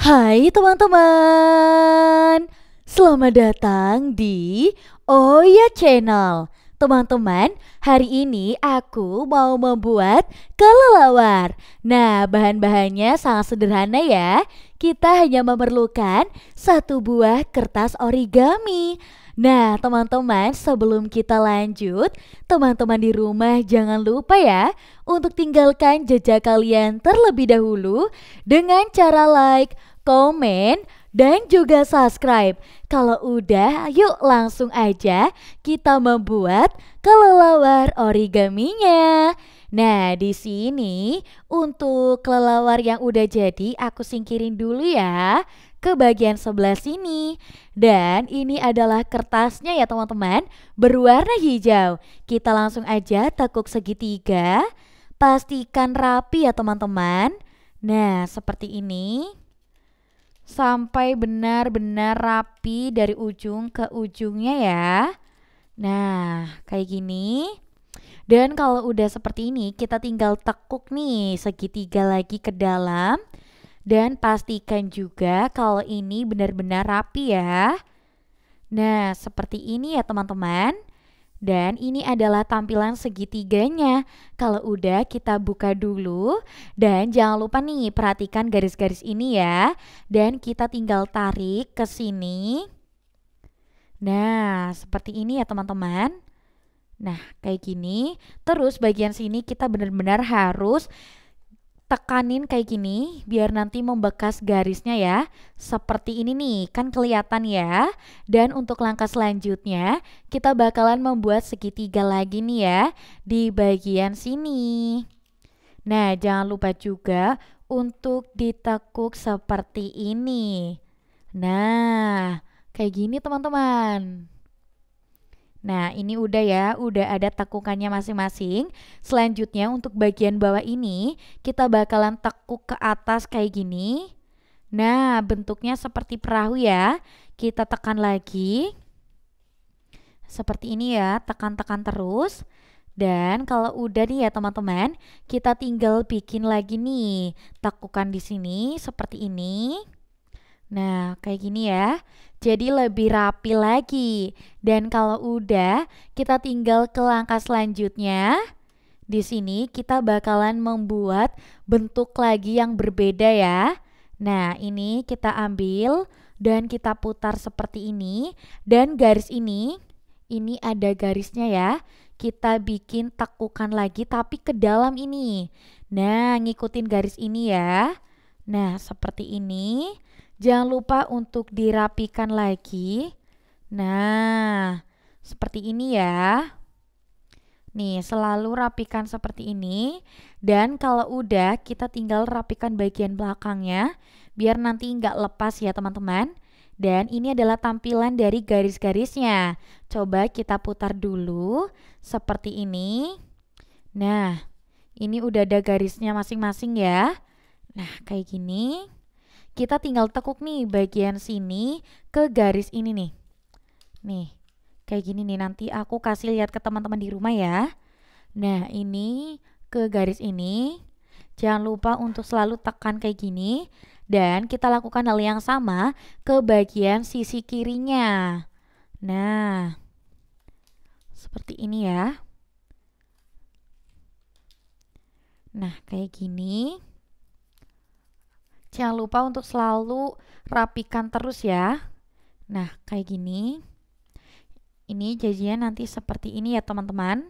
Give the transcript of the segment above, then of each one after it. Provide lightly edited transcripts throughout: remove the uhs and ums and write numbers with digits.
Hai teman-teman, selamat datang di Oya Channel. Teman-teman, hari ini aku mau membuat kelelawar. Nah, bahan-bahannya sangat sederhana ya. Kita hanya memerlukan satu buah kertas origami. Nah, teman-teman, sebelum kita lanjut, teman-teman di rumah jangan lupa ya untuk tinggalkan jejak kalian terlebih dahulu dengan cara like, komen, dan juga subscribe. Kalau udah, yuk langsung aja kita membuat kelelawar origaminya. Nah, di sini untuk kelelawar yang udah jadi aku singkirin dulu ya ke bagian sebelah sini. Dan ini adalah kertasnya ya teman-teman, berwarna hijau. Kita langsung aja tekuk segitiga. Pastikan rapi ya teman-teman. Nah, seperti ini. Sampai benar-benar rapi dari ujung ke ujungnya ya. Nah, kayak gini. Dan kalau udah seperti ini, kita tinggal tekuk nih segitiga lagi ke dalam. Dan pastikan juga kalau ini benar-benar rapi ya. Nah, seperti ini ya teman-teman. Dan ini adalah tampilan segitiganya. Kalau udah kita buka dulu. Dan jangan lupa nih perhatikan garis-garis ini ya. Dan kita tinggal tarik ke sini. Nah, seperti ini ya teman-teman. Nah, kayak gini. Terus bagian sini kita benar-benar harus tekanin kayak gini biar nanti membekas garisnya ya. Seperti ini nih, kan kelihatan ya. Dan untuk langkah selanjutnya, kita bakalan membuat segitiga lagi nih ya di bagian sini. Nah, jangan lupa juga untuk ditekuk seperti ini. Nah, kayak gini teman-teman. Nah, ini udah ya, udah ada tekukannya masing-masing. Selanjutnya untuk bagian bawah ini, kita bakalan tekuk ke atas kayak gini. Nah, bentuknya seperti perahu ya. Kita tekan lagi. Seperti ini ya, tekan-tekan terus. Dan kalau udah nih ya teman-teman, kita tinggal bikin lagi nih tekukan di sini seperti ini. Nah, kayak gini ya. Jadi lebih rapi lagi. Dan kalau udah, kita tinggal ke langkah selanjutnya. Di sini kita bakalan membuat bentuk lagi yang berbeda ya. Nah, ini kita ambil dan kita putar seperti ini. Dan garis ini ada garisnya ya. Kita bikin tekukan lagi tapi ke dalam ini. Nah, ngikutin garis ini ya. Nah, seperti ini. Jangan lupa untuk dirapikan lagi. Nah, seperti ini ya. Nih, selalu rapikan seperti ini. Dan kalau udah, kita tinggal rapikan bagian belakangnya. Biar nanti nggak lepas ya teman-teman. Dan ini adalah tampilan dari garis-garisnya. Coba kita putar dulu. Seperti ini. Nah, ini udah ada garisnya masing-masing ya. Nah, kayak gini. Kita tinggal tekuk nih bagian sini ke garis ini nih. Nih, kayak gini nih. Nanti aku kasih lihat ke teman-teman di rumah ya. Nah, ini ke garis ini. Jangan lupa untuk selalu tekan kayak gini. Dan kita lakukan hal yang sama ke bagian sisi kirinya. Nah, seperti ini ya. Nah, kayak gini. Jangan lupa untuk selalu rapikan terus ya. Nah, kayak gini. Ini jadinya nanti seperti ini ya teman-teman.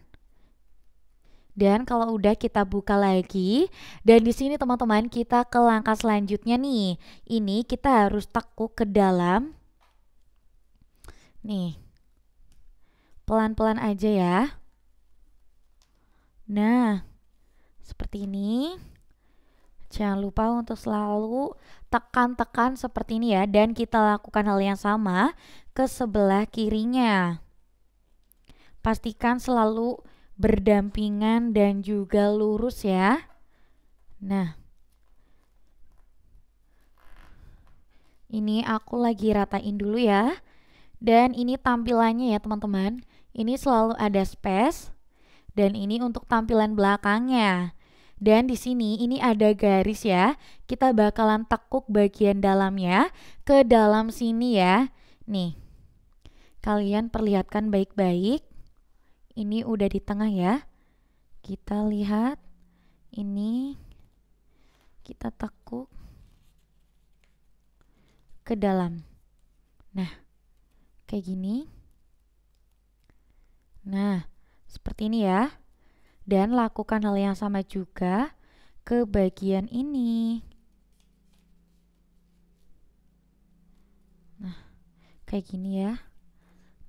Dan kalau udah kita buka lagi. Dan di sini teman-teman kita ke langkah selanjutnya nih. Ini kita harus tekuk ke dalam. Nih. Pelan-pelan aja ya. Nah, seperti ini. Jangan lupa untuk selalu tekan-tekan seperti ini ya. Dan kita lakukan hal yang sama ke sebelah kirinya. Pastikan selalu berdampingan dan juga lurus ya. Nah. Ini aku lagi ratain dulu ya. Dan ini tampilannya ya teman-teman. Ini selalu ada space. Dan ini untuk tampilan belakangnya. Dan di sini ini ada garis ya. Kita bakalan tekuk bagian dalamnya ke dalam sini ya. Nih, kalian perlihatkan baik-baik. Ini udah di tengah ya. Kita lihat. Ini kita tekuk ke dalam. Nah, kayak gini. Nah, seperti ini ya. Dan lakukan hal yang sama juga ke bagian ini. Nah, kayak gini ya.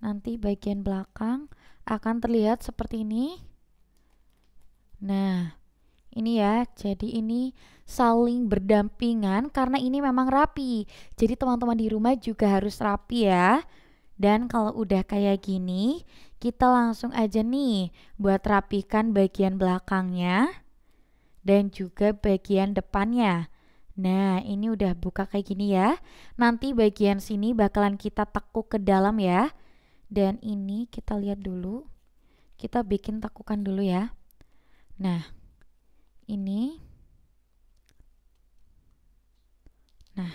Nanti bagian belakang akan terlihat seperti ini. Nah, ini ya, jadi ini saling berdampingan karena ini memang rapi. Jadi teman-teman di rumah juga harus rapi ya. Dan kalau udah kayak gini, kita langsung aja nih buat rapikan bagian belakangnya dan juga bagian depannya. Nah, ini udah buka kayak gini ya. Nanti bagian sini bakalan kita tekuk ke dalam ya. Dan ini kita lihat dulu. Kita bikin tekukan dulu ya. Nah, ini. Nah,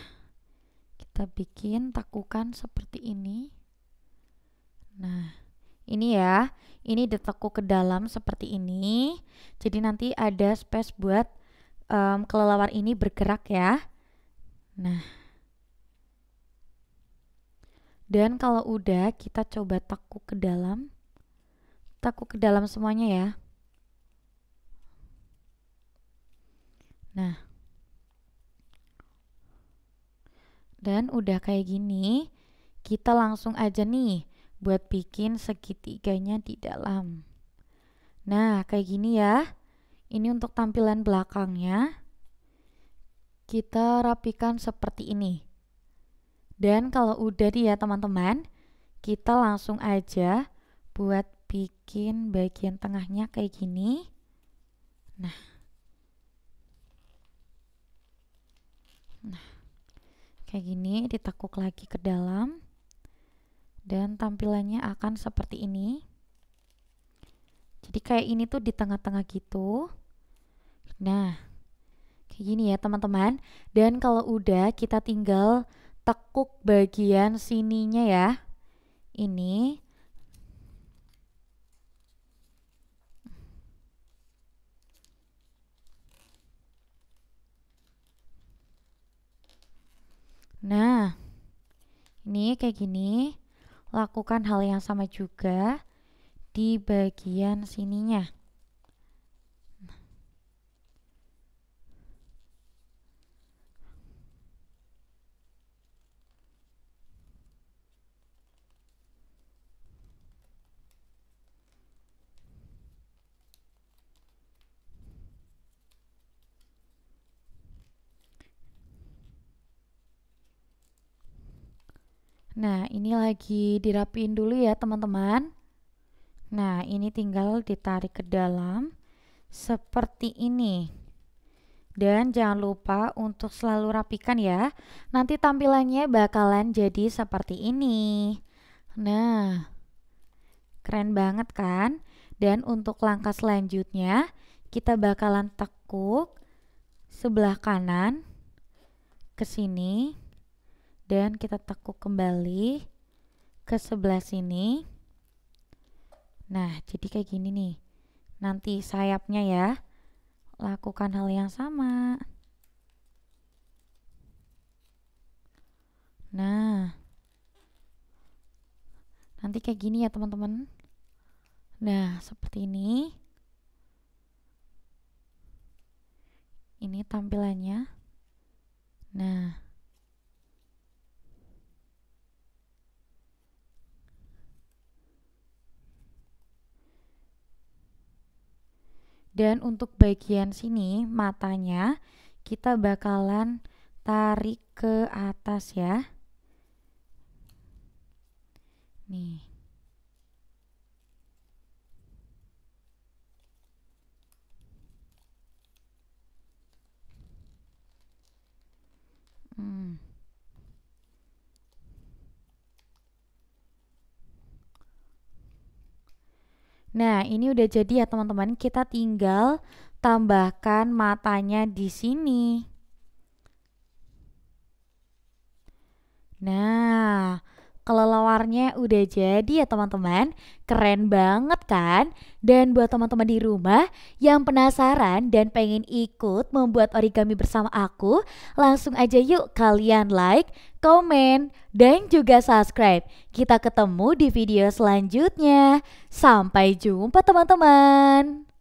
kita bikin tekukan seperti ini. Nah, ini ya. Ini ditekuk ke dalam seperti ini. Jadi nanti ada space buat kelelawar ini bergerak ya. Nah, dan kalau udah kita coba tekuk ke dalam. Tekuk ke dalam semuanya ya. Nah, dan udah kayak gini, kita langsung aja nih buat bikin segitiganya di dalam. Nah, kayak gini ya. Ini untuk tampilan belakangnya. Kita rapikan seperti ini. Dan kalau udah nih ya teman-teman, kita langsung aja buat bikin bagian tengahnya kayak gini. Nah, kayak gini ditekuk lagi ke dalam. Dan tampilannya akan seperti ini. Jadi kayak ini tuh di tengah-tengah gitu. Nah, kayak gini ya teman-teman. Dan kalau udah kita tinggal tekuk bagian sininya ya. Ini. Nah, ini kayak gini. Lakukan hal yang sama juga di bagian sininya. Nah, ini lagi dirapiin dulu ya teman-teman. Nah, ini tinggal ditarik ke dalam seperti ini. Dan jangan lupa untuk selalu rapikan ya. Nanti tampilannya bakalan jadi seperti ini. Nah, keren banget kan? Dan untuk langkah selanjutnya, kita bakalan tekuk sebelah kanan ke sini. Dan kita tekuk kembali ke sebelah sini. Nah, jadi kayak gini nih. Nanti sayapnya ya. Lakukan hal yang sama. Nah, nanti kayak gini ya teman-teman. Nah, seperti ini. Ini tampilannya. Nah, dan untuk bagian sini matanya kita bakalan tarik ke atas ya. Nih. Nah, ini udah jadi ya teman-teman. Kita tinggal tambahkan matanya di sini. Nah, kelelawarnya udah jadi ya teman-teman. Keren banget kan? Dan buat teman-teman di rumah yang penasaran dan pengen ikut membuat origami bersama aku, langsung aja yuk kalian like, komen, dan juga subscribe. Kita ketemu di video selanjutnya. Sampai jumpa teman-teman.